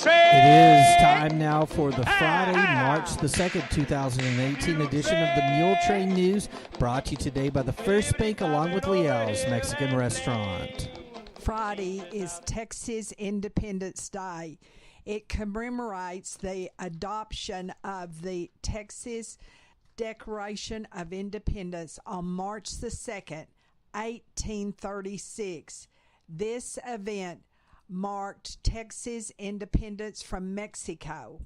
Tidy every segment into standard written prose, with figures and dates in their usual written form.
It is time now for the Friday, March the 2nd, 2018 edition of the Muletrain News, brought to you today by the First Bank along with Leal's Mexican Restaurant. Friday is Texas Independence Day. It commemorates the adoption of the Texas Declaration of Independence on March the 2nd, 1836. This event marked Texas independence from Mexico.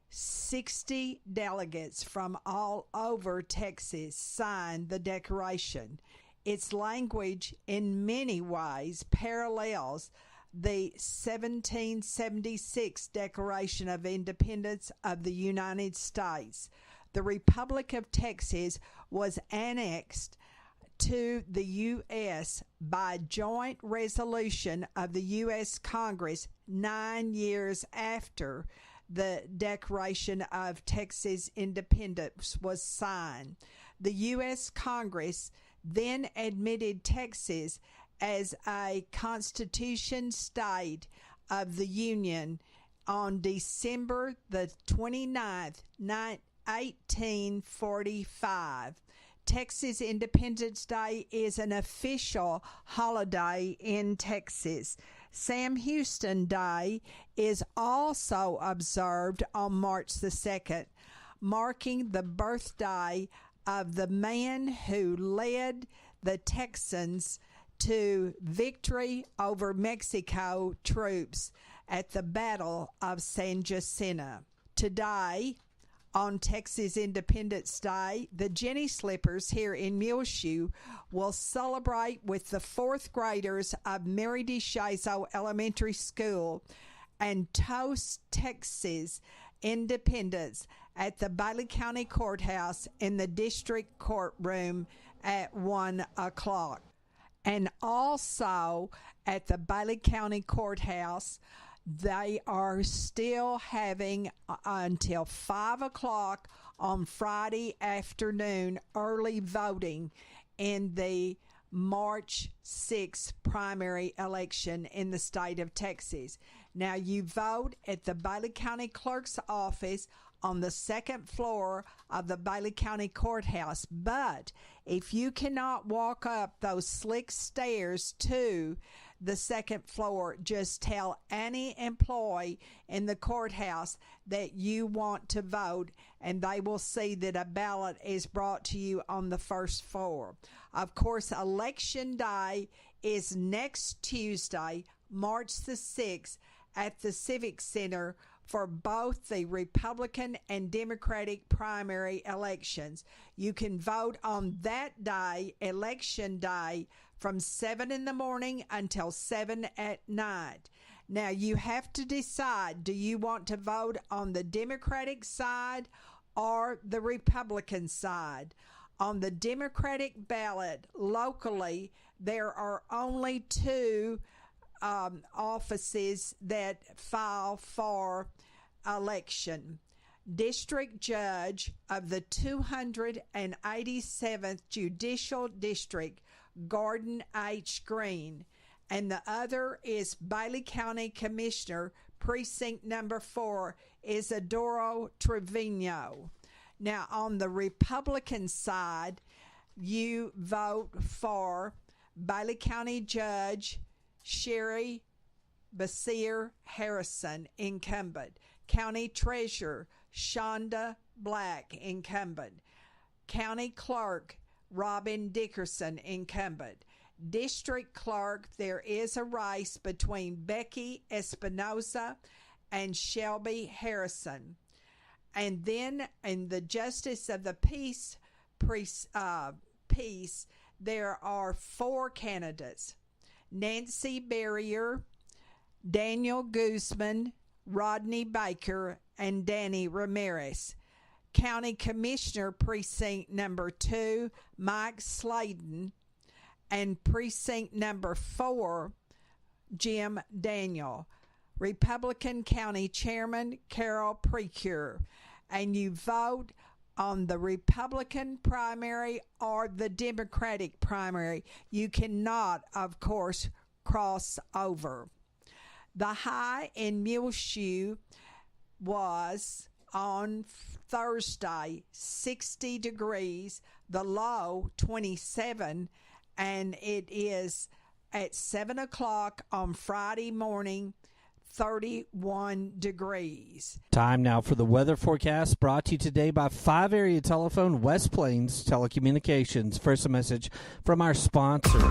60 delegates from all over Texas signed the Declaration. Its language in many ways parallels the 1776 Declaration of Independence of the United States. The Republic of Texas was annexed to the U.S. by joint resolution of the U.S. Congress 9 years after the Declaration of Texas Independence was signed. The U.S. Congress then admitted Texas as a constitution state of the Union on December the 29th, 1845. Texas Independence Day is an official holiday in Texas. Sam Houston Day is also observed on March the 2nd, marking the birthday of the man who led the Texans to victory over Mexico troops at the Battle of San Jacinto. Today, on Texas Independence Day, the Jenny Slippers here in Muleshoe will celebrate with the fourth graders of Mary DeShazo Elementary School and toast Texas independence at the Bailey County Courthouse in the district courtroom at 1 o'clock. And also at the Bailey County Courthouse, they are still having until 5 o'clock on Friday afternoon early voting in the March 6th primary election in the state of Texas. Now, you vote at the Bailey County Clerk's office on the second floor of the Bailey County Courthouse. But if you cannot walk up those slick stairs to the second floor, just tell any employee in the courthouse that you want to vote, and they will see that a ballot is brought to you on the first floor. Of course, Election Day is next Tuesday, March the 6th, at the Civic Center for both the Republican and Democratic primary elections. You can vote on that day, Election Day, from 7 in the morning until 7 at night. Now, you have to decide, do you want to vote on the Democratic side or the Republican side? On the Democratic ballot locally, there are only two offices that file for election. District Judge of the 287th Judicial District, Gordon H. Green, and the other is Bailey County Commissioner, Precinct Number 4, Isidoro Trevino. Now, on the Republican side, you vote for Bailey County Judge Sherry Basir Harrison, incumbent. County Treasurer Shonda Black, incumbent. County Clerk Robin Dickerson, incumbent. District Clerk, there is a race between Becky Espinoza and Shelby Harrison. And then in the Justice of the Peace, there are four candidates: Nancy Barrier, Daniel Guzman, Rodney Baker, and Danny Ramirez. County Commissioner, Precinct Number 2, Mike Sladen, and Precinct Number 4, Jim Daniel. Republican County Chairman, Carol Precure. And you vote on the Republican primary or the Democratic primary. You cannot, of course, cross over. The high in Muleshoe was on Thursday 60 degrees, the low 27, and it is at 7 o'clock on Friday morning 31 degrees. Time now for the weather forecast, brought to you today by 5 Area Telephone, West Plains Telecommunications. First, a message from our sponsor.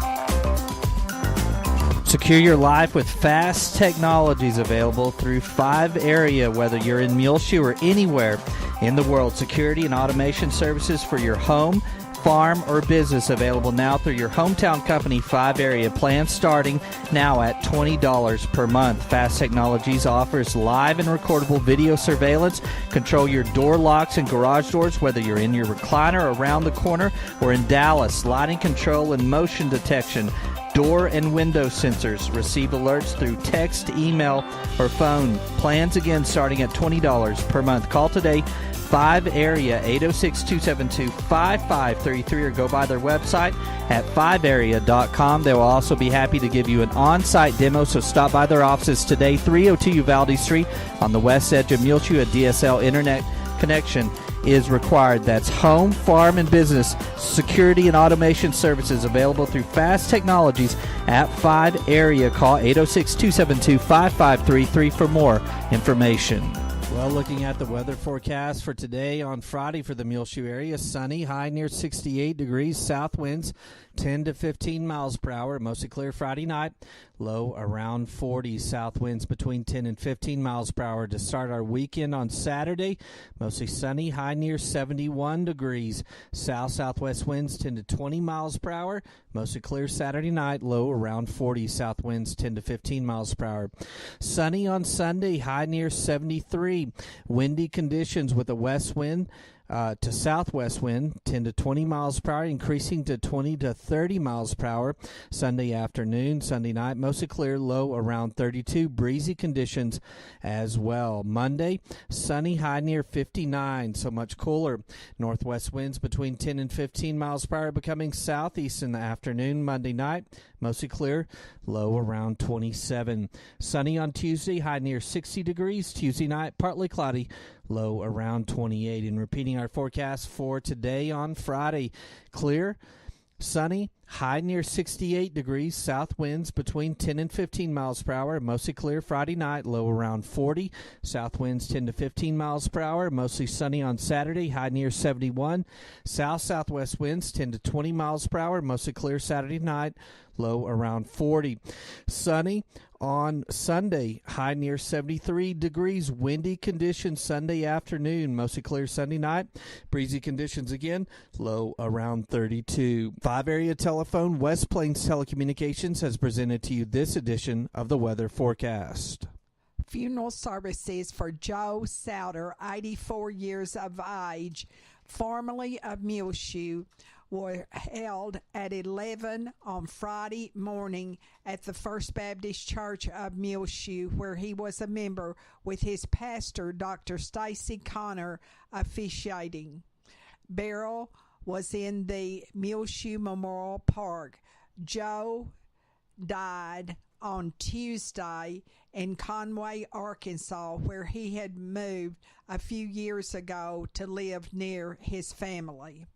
Secure your life with fast technologies available through 5 Area, whether you're in Muleshoe or anywhere in the world. Security and automation services for your home, farm, or business available now through your hometown company, 5 Area. Plans starting now at $20 per month. Fast Technologies offers live and recordable video surveillance. Control your door locks and garage doors, whether you're in your recliner around the corner or in Dallas. Sliding control and motion detection. Door and window sensors. Receive alerts through text, email, or phone. Plans again starting at $20 per month. Call today, 5 Area, 806-272-5533, or go by their website at 5area.com. They will also be happy to give you an on-site demo, so stop by their offices today, 302 Uvalde Street on the west edge of Muleshoe. A DSL internet connection is required. That's home, farm, and business security and automation services available through Fast Technologies at 5 Area. Call 806-272-5533 for more information. Well, looking at the weather forecast for today on Friday for the Muleshoe area, sunny, high near 68 degrees, south winds 10 to 15 miles per hour, mostly clear Friday night, low around 40, south winds between 10 and 15 miles per hour to start our weekend on Saturday, mostly sunny, high near 71 degrees, southwest winds 10 to 20 miles per hour, mostly clear Saturday night, low around 40, south winds 10 to 15 miles per hour. Sunny on Sunday, high near 73, windy conditions with a west wind to southwest wind 10 to 20 miles per hour, increasing to 20 to 30 miles per hour. Sunday afternoon, Sunday night, mostly clear, low around 32, breezy conditions as well. Monday, sunny, high near 59, so much cooler. Northwest winds between 10 and 15 miles per hour, becoming southeast in the afternoon. Monday night, mostly clear, low around 27. Sunny on Tuesday, high near 60 degrees. Tuesday night, partly cloudy, low around 28. And repeating our forecast for today on Friday, clear, sunny, high near 68 degrees, south winds between 10 and 15 miles per hour, mostly clear Friday night, low around 40, south winds 10 to 15 miles per hour, mostly sunny on Saturday, high near 71, southwest winds 10 to 20 miles per hour, mostly clear Saturday night, low around 40. Sunny on Sunday, high near 73 degrees, windy conditions Sunday afternoon, mostly clear Sunday night, breezy conditions again, low around 32. 5 Area Telephone, West Plains Telecommunications has presented to you this edition of the weather forecast. Funeral services for Joe Souter, 84 years of age, formerly of Muleshoe, were held at 11 on Friday morning at the First Baptist Church of Muleshoe, where he was a member, with his pastor, Dr. Stacy Connor, officiating. Burial was in the Muleshoe Memorial Park. Joe died on Tuesday in Conway, Arkansas, where he had moved a few years ago to live near his family.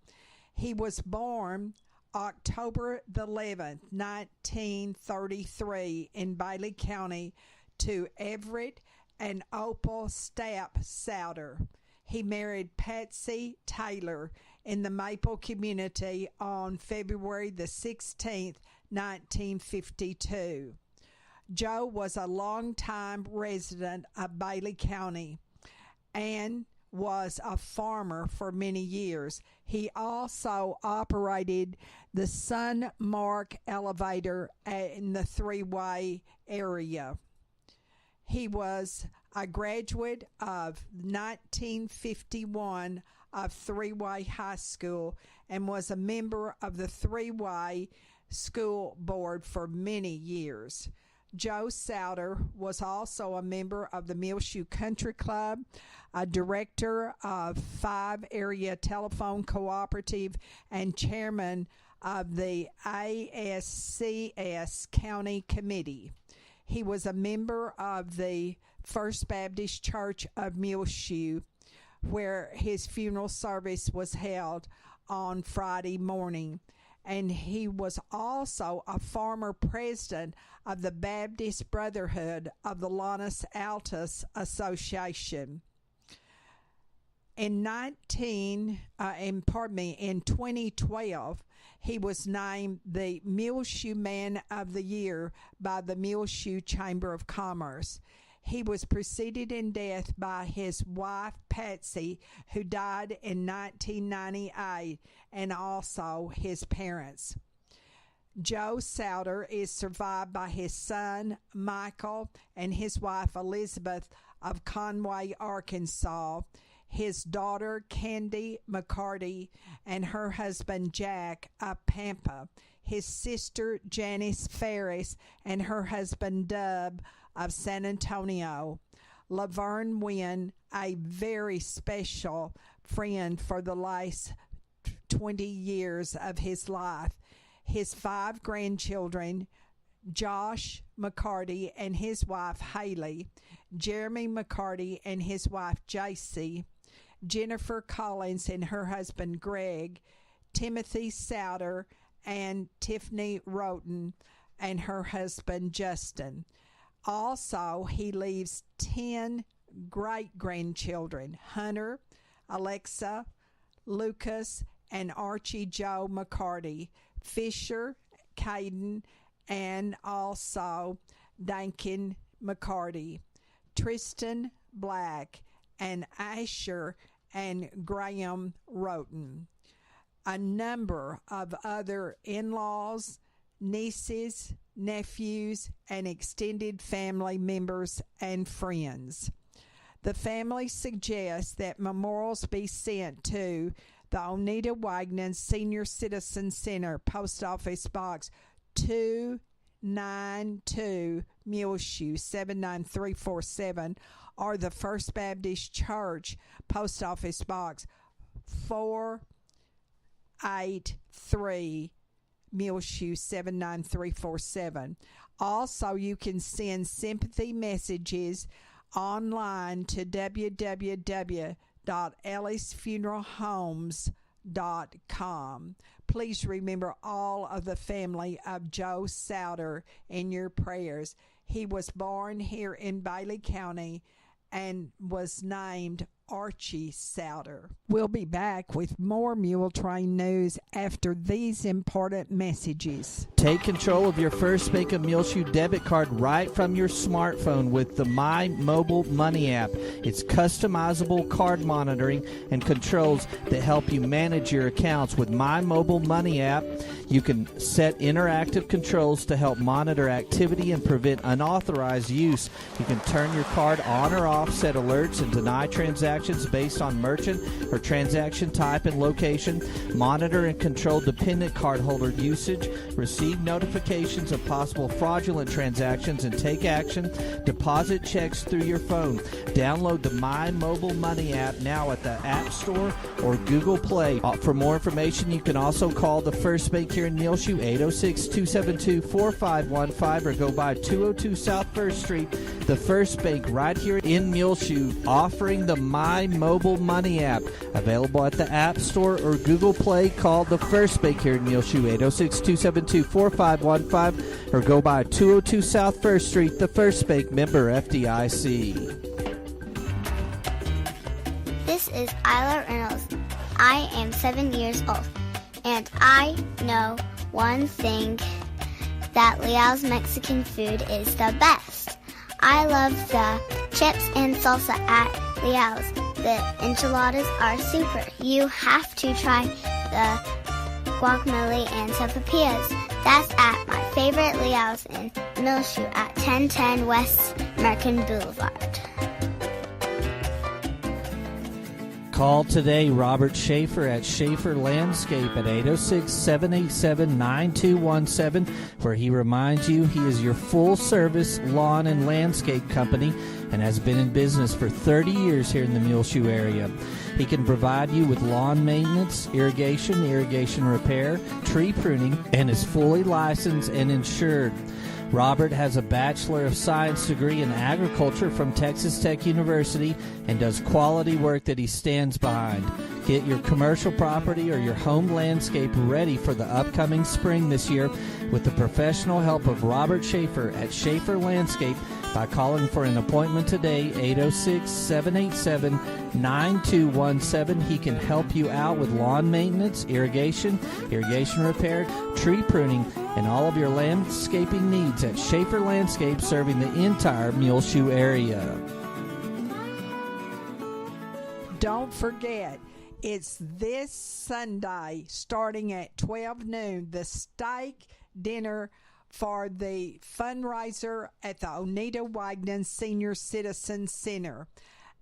He was born October the 11th, 1933 in Bailey County to Everett and Opal Stapp Souter. He married Patsy Taylor in the Maple community on February the 16th, 1952. Joe was a longtime resident of Bailey County and was a farmer for many years. He also operated the Sunmark elevator in the three-way area. He was a graduate of 1951 of Three-Way High School and was a member of the Three-Way School Board for many years. Joe Souter was also a member of the Muleshoe Country Club, a director of 5 Area Telephone Cooperative, and chairman of the ASCS County Committee. He was a member of the First Baptist Church of Muleshoe, where his funeral service was held on Friday morning. And he was also a former president of the Baptist Brotherhood of the Lonis Altus Association. In 2012, he was named the Muleshoe Man of the Year by the Muleshoe Chamber of Commerce. He was preceded in death by his wife, Patsy, who died in 1998, and also his parents. Joe Souter is survived by his son, Michael, and his wife, Elizabeth, of Conway, Arkansas, his daughter, Candy McCarty, and her husband, Jack, of Pampa, his sister, Janice Ferris, and her husband, Dub, of San Antonio. Laverne Wynn, a very special friend for the last 20 years of his life. His 5 grandchildren, Josh McCarty and his wife Haley, Jeremy McCarty and his wife Jacy, Jennifer Collins and her husband Greg, Timothy Souter and Tiffany Roten and her husband Justin. Also, he leaves 10 great-grandchildren, Hunter, Alexa, Lucas, and Archie Joe McCarty, Fisher, Caden, and also Duncan McCarty, Tristan Black, and Asher and Graham Roten. A number of other in-laws, nieces, nephews, and extended family members and friends. The family suggests that memorials be sent to the Onita Wagner Senior Citizen Center, Post Office Box 292, Muleshoe 79347, or the First Baptist Church, Post Office Box 483, Muleshoe 79347. Also, you can send sympathy messages online to www.ellisfuneralhomes.com. Please remember all of the family of Joe Souter in your prayers. He was born here in Bailey County and was named Archie Souter. We'll be back with more Muletrain news after these important messages. Take control of your First Bank of Muleshoe debit card right from your smartphone with the My Mobile Money app. It's customizable card monitoring and controls that help you manage your accounts. With My Mobile Money app, you can set interactive controls to help monitor activity and prevent unauthorized use. You can turn your card on or off, set alerts, and deny transactions based on merchant or transaction type and location, monitor and control dependent cardholder usage, receive notifications of possible fraudulent transactions, and take action, deposit checks through your phone. Download the My Mobile Money app now at the App Store or Google Play. For more information, you can also call the First Bank here in Muleshoe, 806-272-4515, or go by 202 South First Street. The First Bank right here in Muleshoe, offering the My Mobile Money app. Available at the App Store or Google Play. Call the First Bank here in Muleshoe, 806-272-4515, or go by 202 South First Street. The First Bank, member FDIC. This is Isla Reynolds. I am 7 years old, and I know one thing, that Leal's Mexican food is the best. I love the chips and salsa at Leal's. The enchiladas are super. You have to try the guacamole and sopapillas. That's at my favorite Leal's in Muleshoe at 1010 West American Boulevard. Call today Robert Schaefer at Schaefer Landscape at 806-787-9217, where he reminds you he is your full-service lawn and landscape company and has been in business for 30 years here in the Muleshoe area. He can provide you with lawn maintenance, irrigation repair, tree pruning, and is fully licensed and insured. Robert has a Bachelor of Science degree in agriculture from Texas Tech University and does quality work that he stands behind. Get your commercial property or your home landscape ready for the upcoming spring this year with the professional help of Robert Schaefer at Schaefer Landscape by calling for an appointment today, 806-787-9217. He can help you out with lawn maintenance, irrigation repair, tree pruning, and all of your landscaping needs at Schaefer Landscape, serving the entire Muleshoe area. Don't forget, it's this Sunday starting at 12 noon, the steak dinner for the fundraiser at the Oneida Wagner Senior Citizen Center.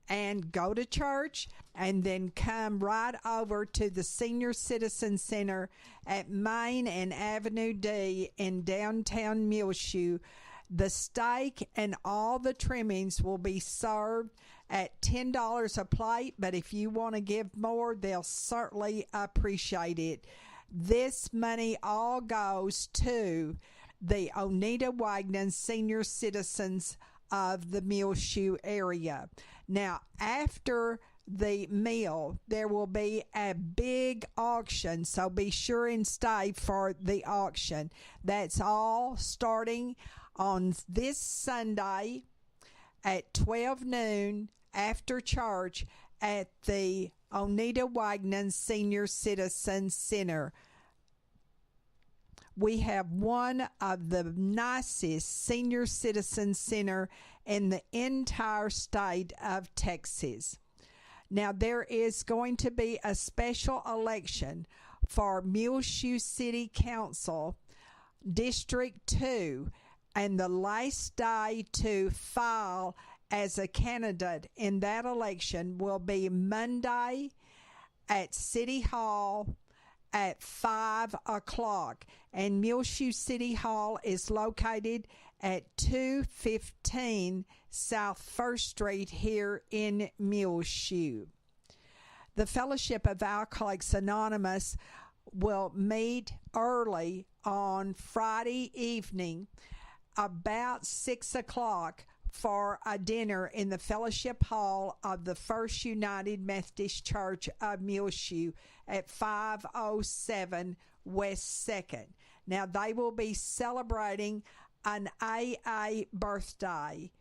And go to church and then come right over to the Senior Citizen Center at Main and Avenue D in downtown Muleshoe. The steak and all the trimmings will be served at $10 a plate, but if you want to give more, they'll certainly appreciate it. This money all goes to the Oneida Wagner Senior Citizens of the Muleshoe area. Now, after the meal, there will be a big auction, so be sure and stay for the auction. That's all starting on this Sunday at 12 noon after church at the Oneida Wagner Senior Citizen Center. We have one of the nicest senior citizen center in the entire state of Texas. Now, there is going to be a special election for Muleshoe City Council District 2, and the last day to file as a candidate in that election will be Monday at City Hall at 5 o'clock. And Muleshoe City Hall is located at 215 South 1st Street here in Muleshoe. The Fellowship of Alcoholics Anonymous will meet early on Friday evening about 6 o'clock for a dinner in the Fellowship Hall of the First United Methodist Church of Muleshoe at 507 West 2nd. Now, they will be celebrating an AA birthday.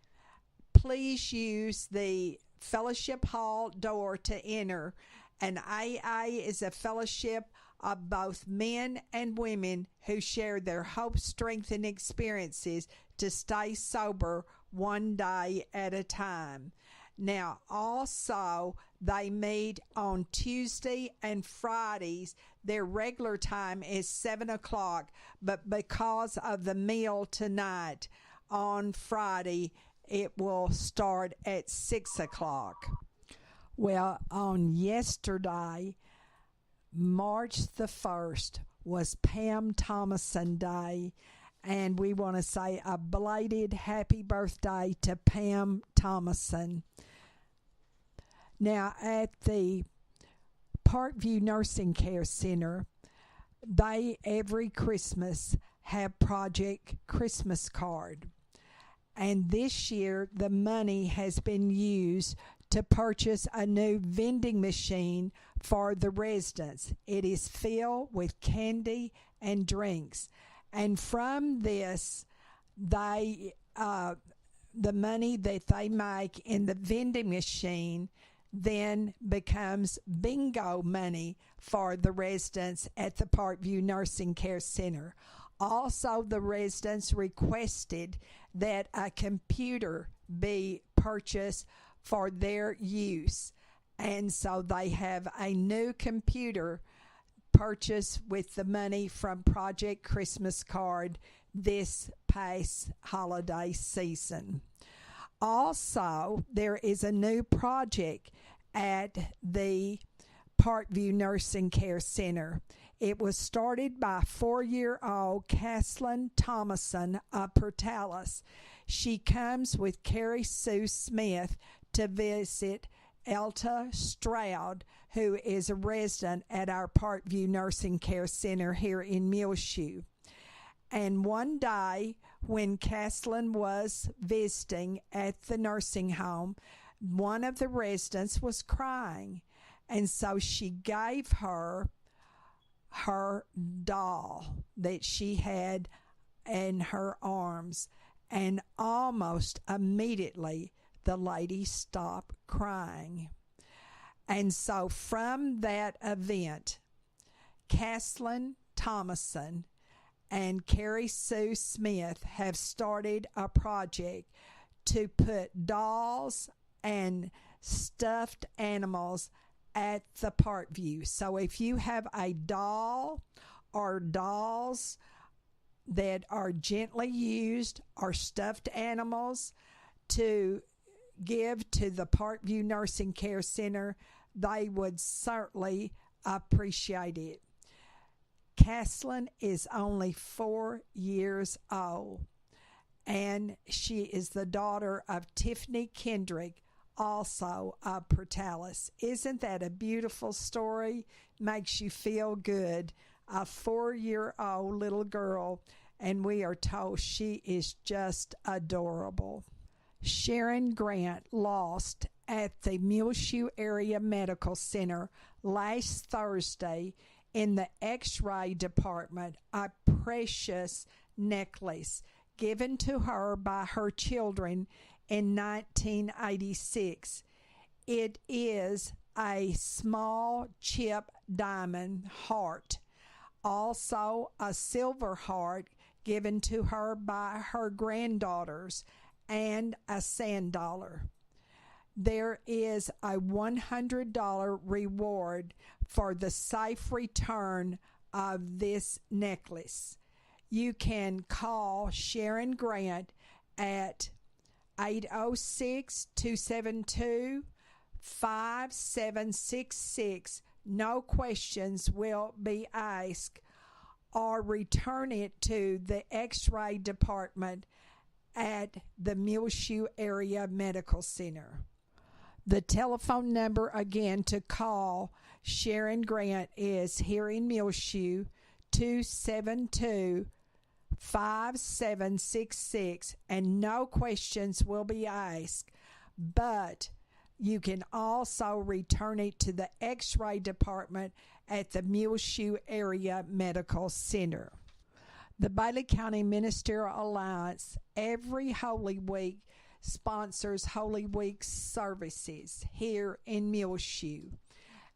Please use the Fellowship Hall door to enter. An AA is a fellowship of both men and women who share their hopes, strength, and experiences to stay sober one day at a time. Now, also, they meet on Tuesday and Fridays. Their regular time is 7 o'clock, but because of the meal tonight on Friday, it will start at 6 o'clock. Well, on yesterday, March the 1st, was Pam Thomason Day, and we want to say a belated happy birthday to Pam Thomason. Now, at the Parkview Nursing Care Center, they every Christmas have Project Christmas Card. And this year, the money has been used to purchase a new vending machine for the residents. It is filled with candy and drinks. And from this, the money that they make in the vending machine then becomes bingo money for the residents at the Parkview Nursing Care Center. Also, the residents requested that a computer be purchased for their use. And so they have a new computer purchased with the money from Project Christmas Card this past holiday season. Also, there is a new project at the Parkview Nursing Care Center. It was started by 4-year-old Caslin Thomason of Portales. She comes with Carrie Sue Smith to visit Elta Stroud, who is a resident at our Parkview Nursing Care Center here in Muleshoe. And one day, when Caslin was visiting at the nursing home, one of the residents was crying. And so she gave her doll that she had in her arms. And almost immediately, the lady stopped crying. And so from that event, Caslin Thomason and Carrie Sue Smith have started a project to put dolls and stuffed animals at the Parkview. So if you have a doll or dolls that are gently used or stuffed animals to give to the Parkview Nursing Care Center, they would certainly appreciate it. Caslin is only 4 years old, and she is the daughter of Tiffany Kendrick, also of Portales. Isn't that a beautiful story? Makes you feel good. A 4-year-old little girl, and we are told she is just adorable. Sharon Grant lost at the Muleshoe Area Medical Center last Thursday in the X-ray department a precious necklace given to her by her children in 1986. It is a small chip diamond heart, also a silver heart given to her by her granddaughters, and a sand dollar. There is a $100 reward for the safe return of this necklace. You can call Sharon Grant at 806-272-5766. No questions will be asked, or return it to the X-ray department at the Muleshoe Area Medical Center. The telephone number again to call Sharon Grant is here in Muleshoe, 272-5766, and no questions will be asked, but you can also return it to the X-ray department at the Muleshoe Area Medical Center. The Bailey County Ministerial Alliance every Holy Week sponsors Holy Week services here in Muleshoe.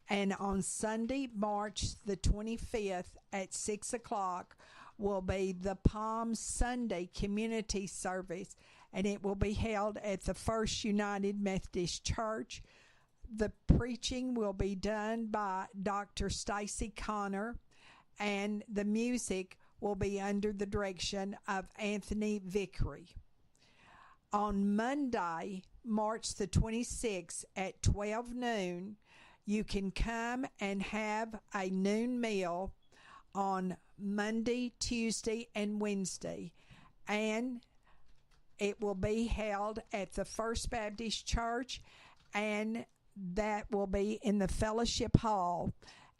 And on Sunday, March the 25th at 6 o'clock will be the Palm Sunday Community Service, and it will be held at the First United Methodist Church. The preaching will be done by Dr. Stacy Connor, and the music will be under the direction of Anthony Vickery. On Monday, March the 26th at 12 noon, you can come and have a noon meal on Monday, Tuesday, and Wednesday, and it will be held at the First Baptist Church, and that will be in the Fellowship Hall,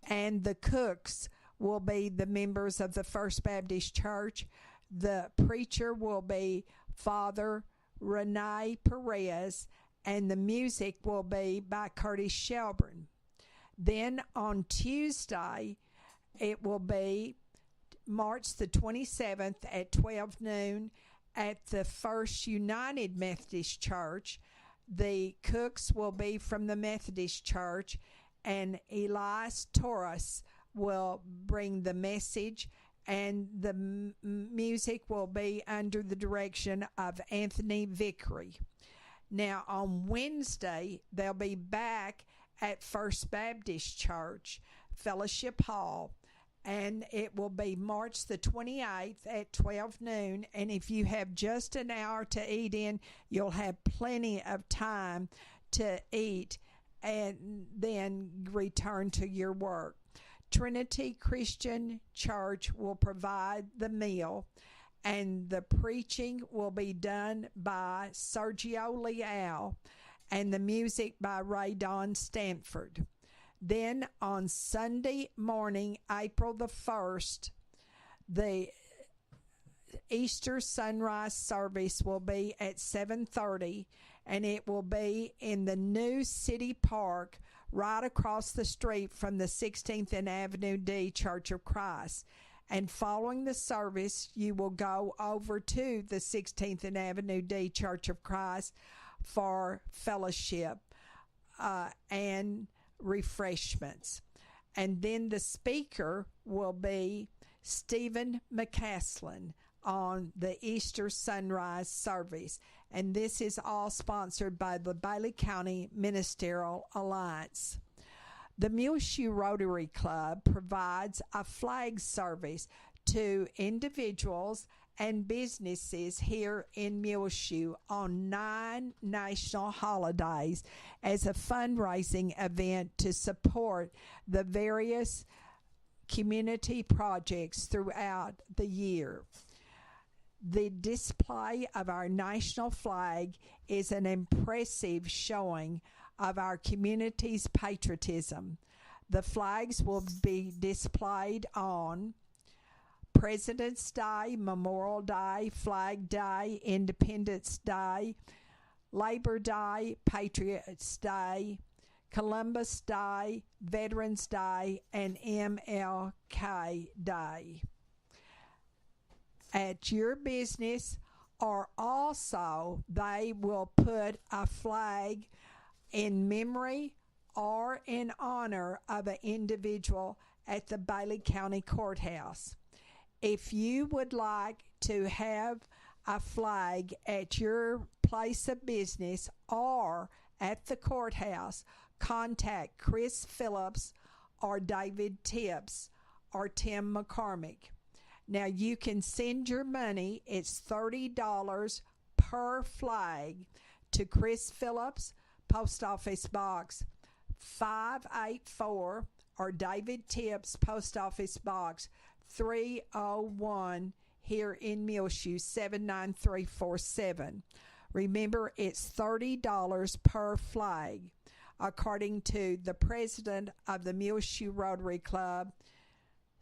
and the cooks will be the members of the First Baptist Church. The preacher will be Father Renee Perez, and the music will be by Curtis Shelburne. Then on Tuesday, it will be March the 27th at 12 noon at the First United Methodist Church. The cooks will be from the Methodist Church, and Elias Torres will bring the message, and the music will be under the direction of Anthony Vickery. Now, on Wednesday, they'll be back at First Baptist Church, Fellowship Hall, and it will be March the 28th at 12 noon. And if you have just an hour to eat in, you'll have plenty of time to eat and then return to your work. Trinity Christian Church will provide the meal, and the preaching will be done by Sergio Leal and the music by Ray Don Stanford. Then on Sunday morning, April the 1st, the Easter sunrise service will be at 7:30, and it will be in the new City Park right across the street from the 16th and Avenue D Church of Christ. And following the service, you will go over to the 16th and Avenue D Church of Christ for fellowship and refreshments. And then the speaker will be Stephen McCaslin on the Easter sunrise service. And this is all sponsored by the Bailey County Ministerial Alliance. The Muleshoe Rotary Club provides a flag service to individuals and businesses here in Muleshoe on 9 national holidays as a fundraising event to support the various community projects throughout the year. The display of our national flag is an impressive showing of our community's patriotism. The flags will be displayed on President's Day, Memorial Day, Flag Day, Independence Day, Labor Day, Patriots Day, Columbus Day, Veterans Day, and MLK Day. At your business, or also they will put a flag in memory or in honor of an individual at the Bailey County Courthouse. If you would like to have a flag at your place of business or at the courthouse, contact Chris Phillips or David Tips or Tim McCormick. Now, you can send your money. It's $30 per flag to Chris Phillips, Post Office Box 584, or David Tips, Post Office Box 301, here in Muleshoe, 79347. Remember, it's $30 per flag, according to the president of the Muleshoe Rotary Club,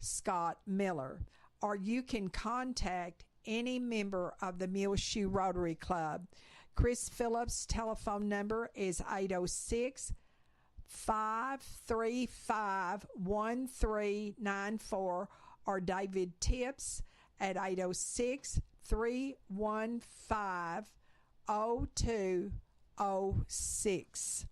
Scott Miller. Or you can contact any member of the Muleshoe Rotary Club. Chris Phillips' telephone number is 806-535-1394, or David Tips at 806-315-0206.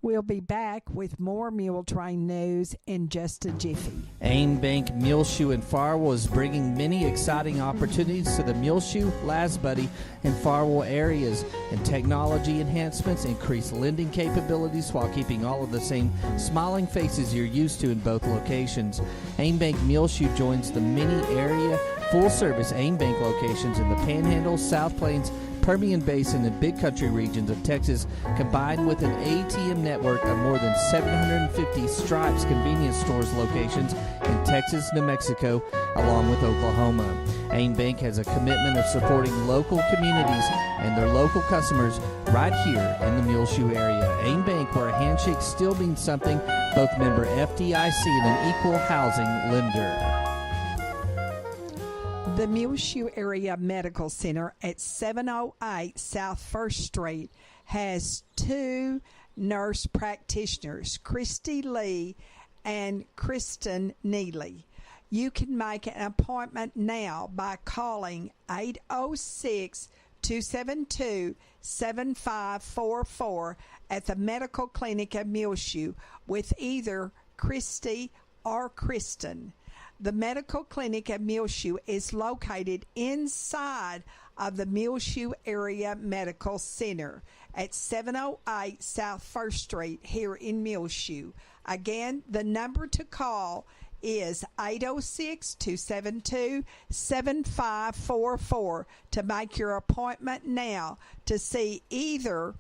We'll be back with more Muletrain news in just a jiffy. AIM Bank Muleshoe and Farwell is bringing many exciting opportunities to the Muleshoe, Lasbuddy, and Farwell areas, and technology enhancements increase lending capabilities while keeping all of the same smiling faces you're used to in both locations. AIM Bank Muleshoe joins the many area full-service AIM Bank locations in the Panhandle, South Plains, Permian Basin, and Big Country regions of Texas, combined with an ATM network of more than 750 Stripes convenience stores locations in Texas, New Mexico, along with Oklahoma. AIM Bank has a commitment of supporting local communities and their local customers right here in the Muleshoe area. AIM Bank, where a handshake still means something, both member FDIC and an equal housing lender. The Muleshoe Area Medical Center at 708 South 1st Street has 2 nurse practitioners, Christy Lee and Kristen Neely. You can make an appointment now by calling 806-272-7544 at the Medical Clinic of Muleshoe with either Christy or Kristen. The Medical Clinic at Muleshoe is located inside of the Muleshoe Area Medical Center at 708 South 1st Street here in Muleshoe. Again, the number to call is 806-272-7544 to make your appointment now to see either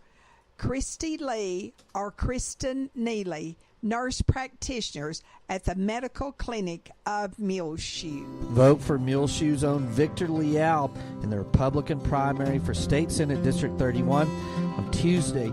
Christy Lee or Kristen Neely, nurse practitioners at the medical clinic of Muleshoe. Vote for Muleshoe's own Victor Leal in the Republican primary for State Senate District 31 on Tuesday,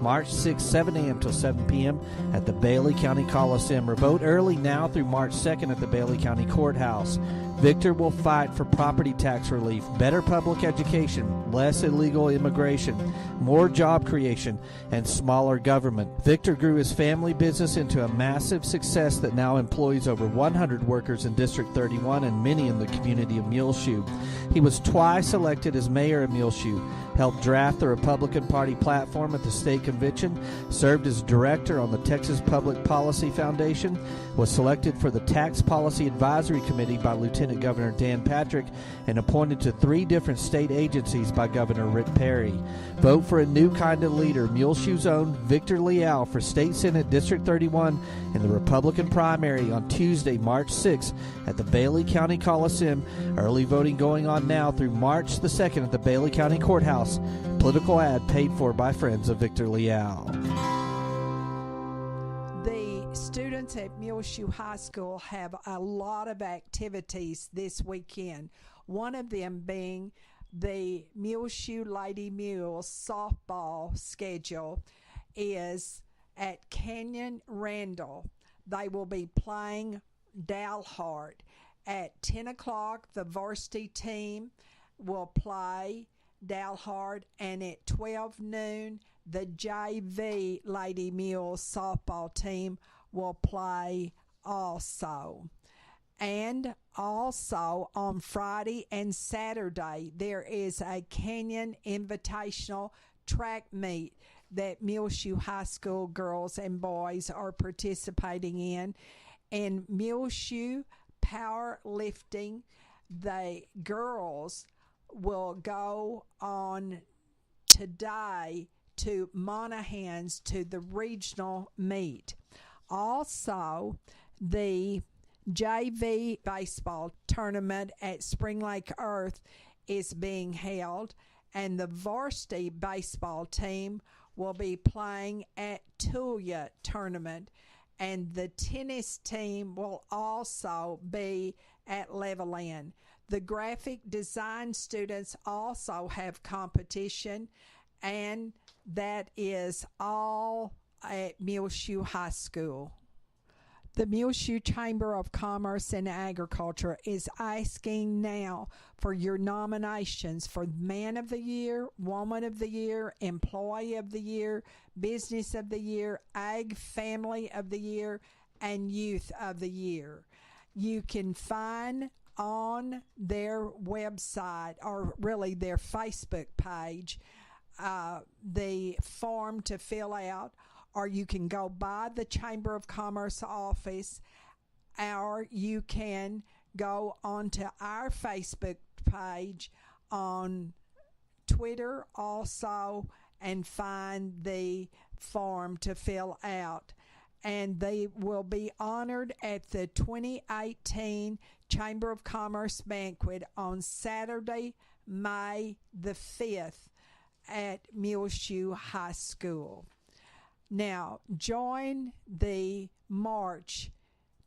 March 6, 7 a.m. till 7 p.m. at the Bailey County Coliseum, or vote early now through March 2nd at the Bailey County Courthouse. Victor will fight for property tax relief, better public education, less illegal immigration, more job creation, and smaller government. Victor grew his family business into a massive success that now employs over 100 workers in District 31 and many in the community of Muleshoe. He was twice elected as mayor of Muleshoe, helped draft the Republican Party platform at the state convention, served as director on the Texas Public Policy Foundation, was selected for the Tax Policy Advisory Committee by Lieutenant Governor Dan Patrick, and appointed to 3 different state agencies by Governor Rick Perry. Vote for a new kind of leader, Muleshoe's own Victor Leal, for State Senate District 31 in the Republican primary on Tuesday, March 6th at the Bailey County Coliseum. Early voting going on now through March the 2nd at the Bailey County Courthouse. Political ad paid for by friends of Victor Leal. The students at Muleshoe High School have a lot of activities this weekend. One of them being the Muleshoe Lady Mules softball schedule is at Canyon Randall. They will be playing Dalhart. At 10 o'clock, the varsity team will play Dalhart, and at 12 noon, the JV Lady Mules softball team will play also. And also on Friday and Saturday, there is a Canyon Invitational track meet that Muleshoe High School girls and boys are participating in. And Muleshoe powerlifting, the girls will go on today to Monaghan's to the regional meet. Also, the JV baseball tournament at Spring Lake Earth is being held, and the varsity baseball team will be playing at Tulia tournament, and the tennis team will also be at Levelland. The graphic design students also have competition, and that is all at Muleshoe High School. The Muleshoe Chamber of Commerce and Agriculture is asking now for your nominations for Man of the Year, Woman of the Year, Employee of the Year, Business of the Year, Ag Family of the Year, and Youth of the Year. You can find on their website, or really their Facebook page, the form to fill out, or you can go by the Chamber of Commerce office, or you can go onto our Facebook page on Twitter also and find the form to fill out. And they will be honored at the 2018 Chamber of Commerce banquet on Saturday, May the 5th at Muleshoe High School. Now, join the march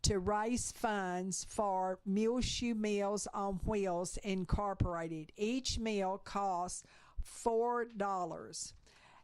to raise funds for Muleshoe Meals on Wheels Incorporated. Each meal costs $4.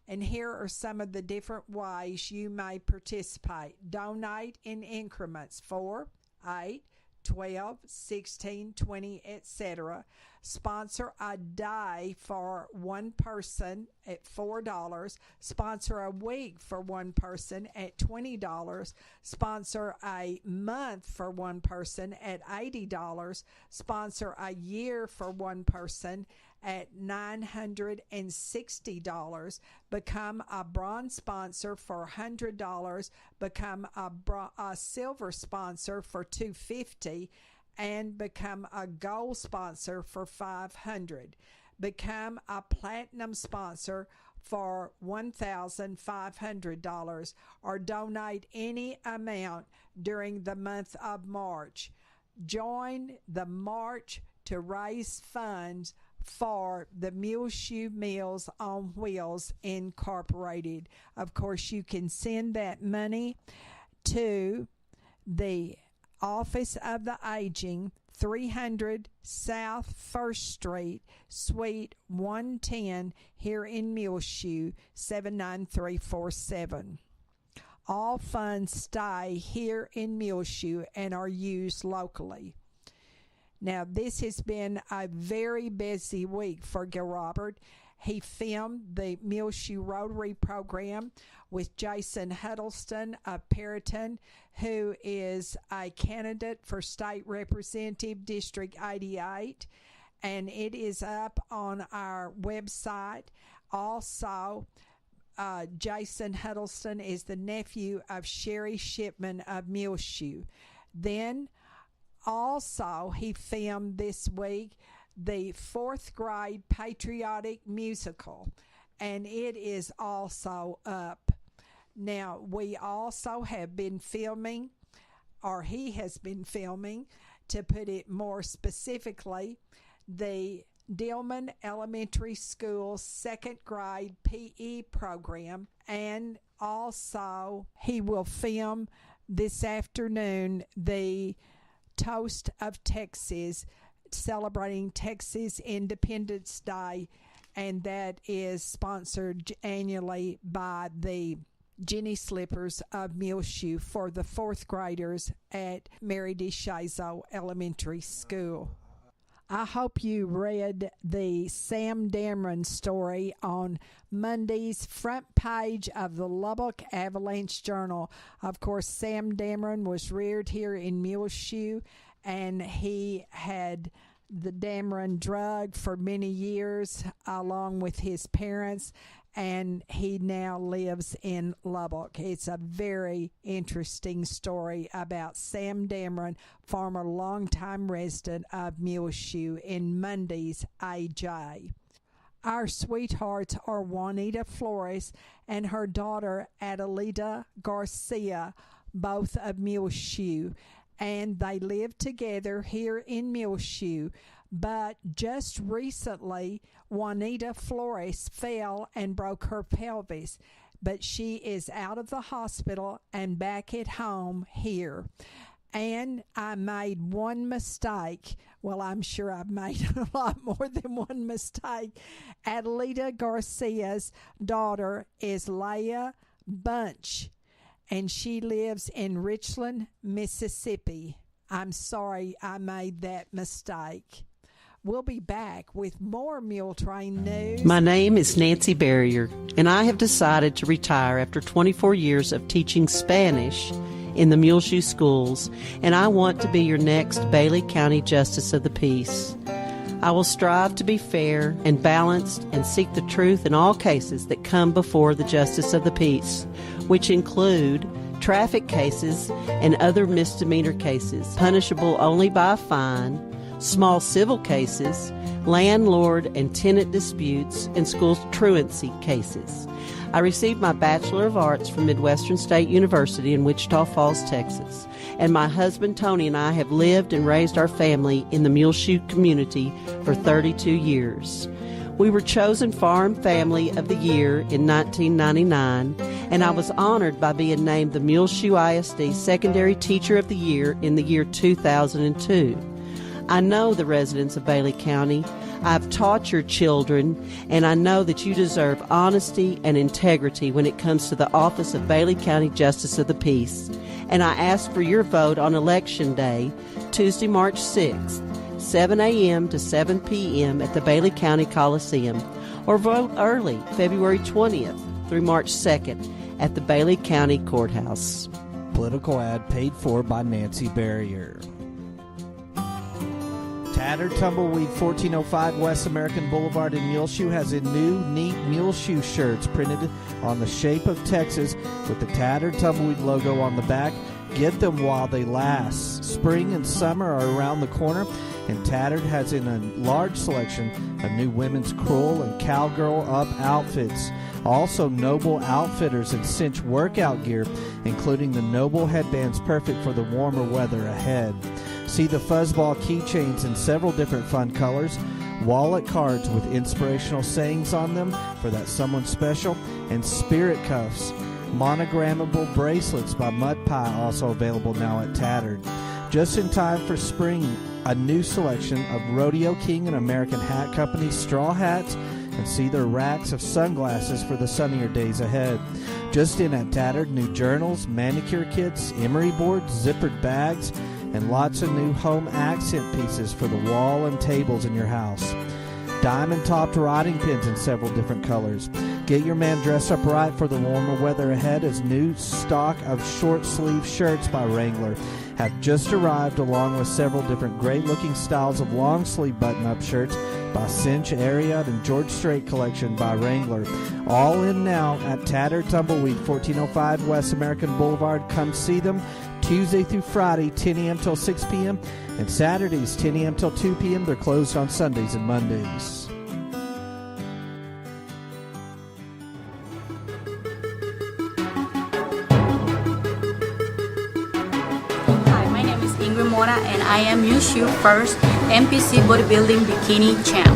And here are some of the different ways you may participate. Donate in increments: 4, 8, 12, 16, 20, etc. Sponsor a day for one person at $4. Sponsor a week for one person at $20. Sponsor a month for one person at $80. Sponsor a year for one person at $960. Become a bronze sponsor for $100. Become a silver sponsor for $250, and become a gold sponsor for $500. Become a platinum sponsor for $1,500, or donate any amount during the month of March. Join the march to raise funds for the Muleshoe Meals on Wheels Incorporated. Of course, you can send that money to the Office of the Aging, 300 South 1st Street, Suite 110, here in Muleshoe, 79347. All funds stay here in Muleshoe and are used locally. Now, this has been a very busy week for Gil Robert. He filmed the Muleshoe Rotary program with Jason Huddleston of Perryton, who is a candidate for State Representative District 88, and it is up on our website. Also, Jason Huddleston is the nephew of Sherry Shipman of Muleshoe. Then, also, he filmed this week the 4th grade patriotic musical, and it is also up. Now, we also have been filming, or he has been filming, to put it more specifically, the Dillman Elementary School's 2nd grade PE program, and also he will film this afternoon the Toast of Texas, celebrating Texas Independence Day, and that is sponsored annually by the Jenny Slippers of Muleshoe for the 4th graders at Mary D. Shazo Elementary School. I hope you read the Sam Dameron story on Monday's front page of the Lubbock Avalanche Journal. Of course, Sam Dameron was reared here in Muleshoe, and he had the Dameron drug for many years along with his parents, and he now lives in Lubbock. It's a very interesting story about Sam Dameron, former longtime resident of Muleshoe, in Monday's AJ. Our sweethearts are Juanita Flores and her daughter Adelita Garcia, both of Muleshoe, and they live together here in Muleshoe. But just recently, Juanita Flores fell and broke her pelvis, but she is out of the hospital and back at home here. And I made one mistake. Well, I'm sure I've made a lot more than one mistake. Adelita Garcia's daughter is Leah Bunch, and she lives in Richland, Mississippi. I'm sorry I made that mistake. We'll be back with more Muletrain news. My name is Nancy Barrier, and I have decided to retire after 24 years of teaching Spanish in the Muleshoe schools, and I want to be your next Bailey County Justice of the Peace. I will strive to be fair and balanced and seek the truth in all cases that come before the Justice of the Peace, which include traffic cases and other misdemeanor cases, punishable only by a fine, small civil cases, landlord and tenant disputes, and school truancy cases. I received my Bachelor of Arts from Midwestern State University in Wichita Falls, Texas, and my husband Tony and I have lived and raised our family in the Muleshoe community for 32 years. We were chosen Farm Family of the Year in 1999, and I was honored by being named the Muleshoe ISD Secondary Teacher of the Year in the year 2002. I know the residents of Bailey County. I've taught your children, and I know that you deserve honesty and integrity when it comes to the office of Bailey County Justice of the Peace. And I ask for your vote on Election Day, Tuesday, March 6th, 7 a.m. to 7 p.m. at the Bailey County Coliseum, or vote early, February 20th through March 2nd at the Bailey County Courthouse. Political ad paid for by Nancy Barrier. Tattered Tumbleweed, 1405 West American Boulevard in Muleshoe has a new, neat Muleshoe shirts printed on the shape of Texas with the Tattered Tumbleweed logo on the back. Get them while they last. Spring and summer are around the corner, and Tattered has in a large selection of new women's Cruel and Cowgirl Up outfits. Also, Noble Outfitters and Cinch workout gear, including the Noble headbands perfect for the warmer weather ahead. See the fuzzball keychains in several different fun colors. wallet cards with inspirational sayings on them for that someone special, and spirit cuffs. Monogrammable bracelets by Mud Pie also available now at Tattered. Just in time for spring, a new selection of Rodeo King and American Hat Company straw hats, and see their racks of sunglasses for the sunnier days ahead. Just in at Tattered, new journals, manicure kits, emery boards, zippered bags, and lots of new home accent pieces for the wall and tables in your house. Diamond-topped writing pens in several different colors. Get your man dressed up right for the warmer weather ahead, as new stock of short-sleeve shirts by Wrangler have just arrived, along with several different great-looking styles of long-sleeve button-up shirts by Cinch, Ariat, and George Strait collection by Wrangler. All in now at Tattered Tumbleweed, 1405 West American Boulevard. Come see them Tuesday through Friday, 10 a.m. till 6 p.m., and Saturdays, 10 a.m. till 2 p.m. They're closed on Sundays and Mondays. And I am Yushu first MPC bodybuilding bikini champ.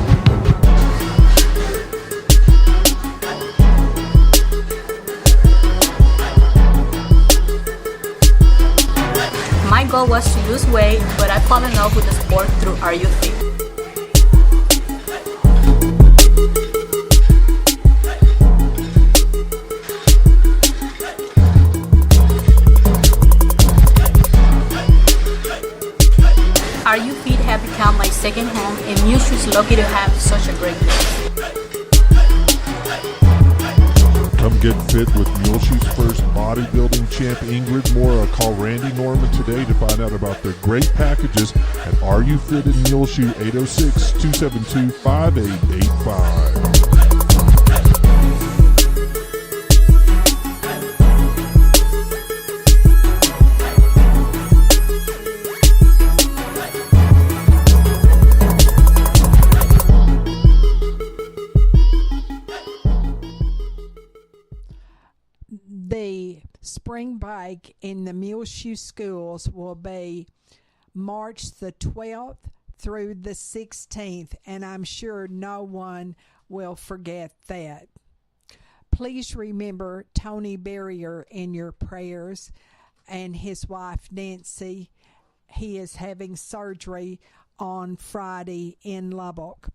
My goal was to lose weight, but I fell in love with the sport through Are You Fit? Are You Fit have become my second home, and Mushu is lucky to have such a great place. Come get fit with Muleshoe's first bodybuilding champ, Ingrid Mora. Call Randy Norman today to find out about their great packages at Are You Fit in Muleshoe, 806-272-5885. The spring break in the Muleshoe schools will be March the 12th through the 16th, and I'm sure no one will forget that. Please remember Tony Barrier in your prayers and his wife Nancy. He is having surgery on Friday in Lubbock.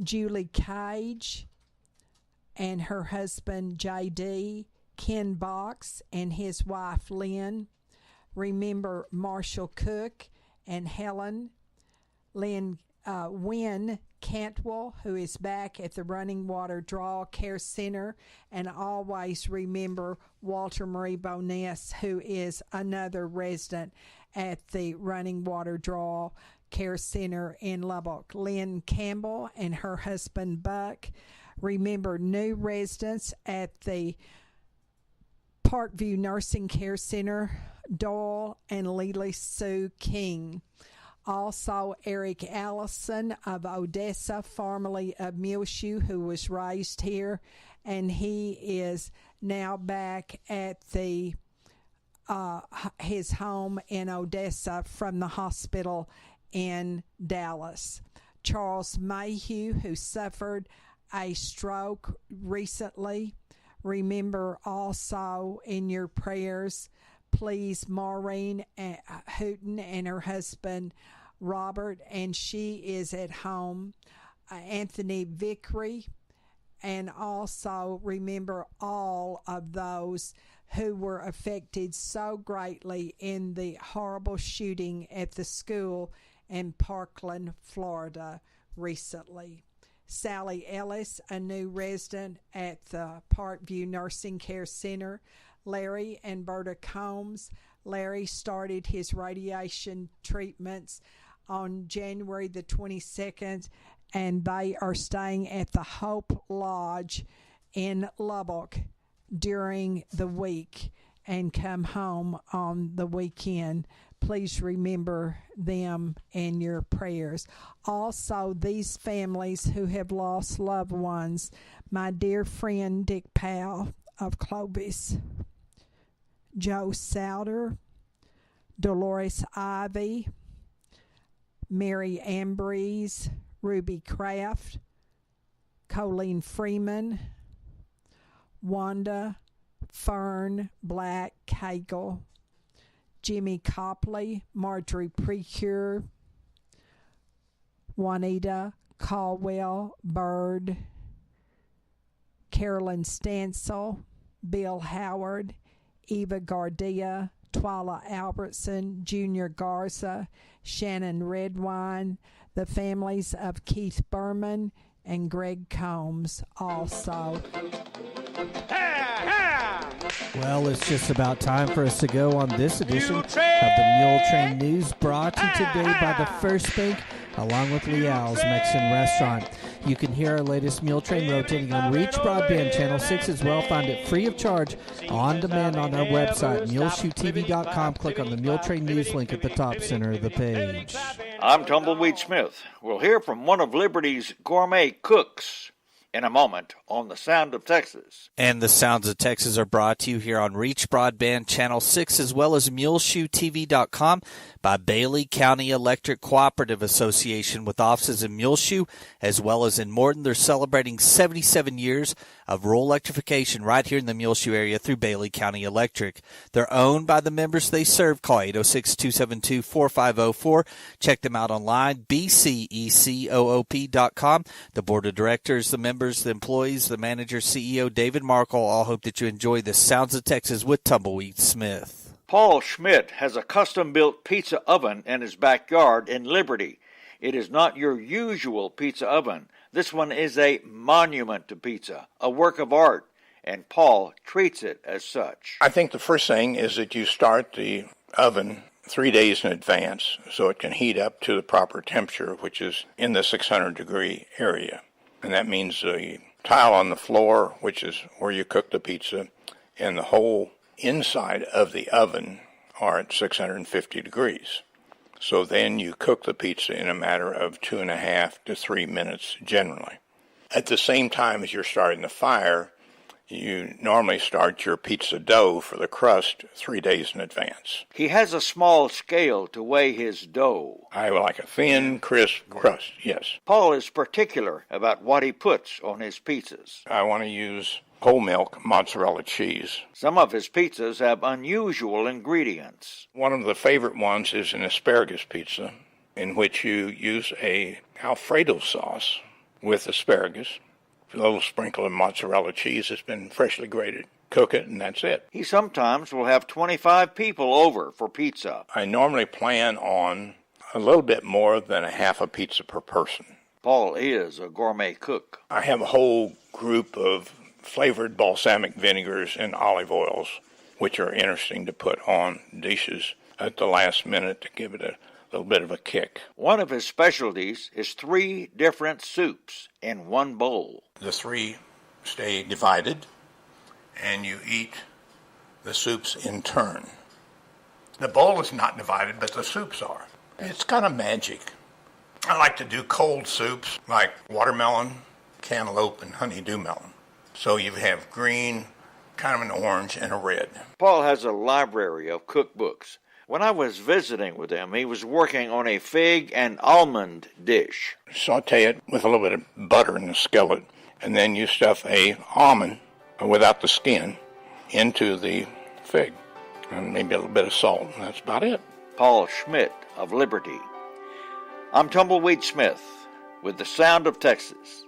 Julie Cage and her husband J.D., Ken Box and his wife Lynn. Remember Marshall Cook and Helen. Wynn Cantwell, who is back at the Running Water Draw Care Center. And always remember Walter Marie Boness, who is another resident at the Running Water Draw Care Center in Lubbock. Lynn Campbell and her husband Buck. Remember new residents at the Parkview Nursing Care Center, Doyle and Lily Sue King. Also, Eric Allison of Odessa, formerly of Muleshoe, who was raised here, and he is now back at the his home in Odessa from the hospital in Dallas. Charles Mayhew, who suffered a stroke recently. Remember also in your prayers, please, Maureen Hooten and her husband Robert, and she is at home. Anthony Vickery, and also remember all of those who were affected so greatly in the horrible shooting at the school in Parkland, Florida recently. Sally Ellis, a new resident at the Parkview Nursing Care Center. Larry and Berta Combs. Larry started his radiation treatments on January the 22nd, and they are staying at the Hope Lodge in Lubbock during the week and come home on the weekend. Please remember them in your prayers. Also, these families who have lost loved ones, my dear friend Dick Powell of Clovis, Joe Souter, Dolores Ivy, Mary Ambrose, Ruby Kraft, Colleen Freeman, Wanda Fern Black Cagle, Jimmy Copley, Marjorie Precure, Juanita Caldwell Bird, Carolyn Stansel, Bill Howard, Eva Gardia, Twyla Albertson, Junior Garza, Shannon Redwine, the families of Keith Berman and Greg Combs also. Well, it's just about time for us to go on this edition of the Mule Train News, brought to you today by the First Bank, along with Leal's Mexican Restaurant. You can hear our latest Mule Train rotating on Reach Broadband Channel 6 as well. Find it free of charge on demand on our website, muleshoetv.com. Click on the Mule Train News link at the top center of the page. I'm Tumbleweed Smith. We'll hear from one of Liberty's gourmet cooks in a moment on The Sound of Texas. And the Sounds of Texas are brought to you here on Reach Broadband Channel 6 as well as muleshoetv.com by Bailey County Electric Cooperative Association with offices in Muleshoe as well as in Morton. They're celebrating 77 years of rural electrification right here in the Muleshoe area through Bailey County Electric. They're owned by the members they serve. Call 806-272-4504. Check them out online, bcecoop.com. The board of directors, the members, the employees, the manager, CEO, David Markle, all hope that you enjoy the Sounds of Texas with Tumbleweed Smith. Paul Schmidt has a custom-built pizza oven in his backyard in Liberty. It is not your usual pizza oven. This one is a monument to pizza, a work of art, and Paul treats it as such. I think the first thing is that you start the oven 3 days in advance so it can heat up to the proper temperature, which is in the 600-degree area. And that means the tile on the floor, which is where you cook the pizza, and the whole inside of the oven are at 650 degrees. So then you cook the pizza in a matter of 2.5 to 3 minutes generally. At the same time as you're starting the fire, you normally start your pizza dough for the crust 3 days in advance. He has a small scale to weigh his dough. I like a thin, crisp crust, yes. Paul is particular about what he puts on his pizzas. I want to use whole milk mozzarella cheese. Some of his pizzas have unusual ingredients. One of the favorite ones is an asparagus pizza, in which you use a Alfredo sauce with asparagus, a little sprinkle of mozzarella cheese that's been freshly grated. Cook it, and that's it. He sometimes will have 25 people over for pizza. I normally plan on a little bit more than a half a pizza per person. Paul is a gourmet cook. I have a whole group of flavored balsamic vinegars and olive oils, which are interesting to put on dishes at the last minute to give it a little bit of a kick. One of his specialties is 3 different soups in one bowl. The 3 stay divided, and you eat the soups in turn. The bowl is not divided, but the soups are. It's kind of magic. I like to do cold soups like watermelon, cantaloupe, and honeydew melon. So you have green, kind of an orange, and a red. Paul has a library of cookbooks. When I was visiting with him, he was working on a fig and almond dish. Saute it with a little bit of butter in the skillet, and then you stuff a almond without the skin into the fig, and maybe a little bit of salt, and that's about it. Paul Schmidt of Liberty. I'm Tumbleweed Smith with the Sound of Texas.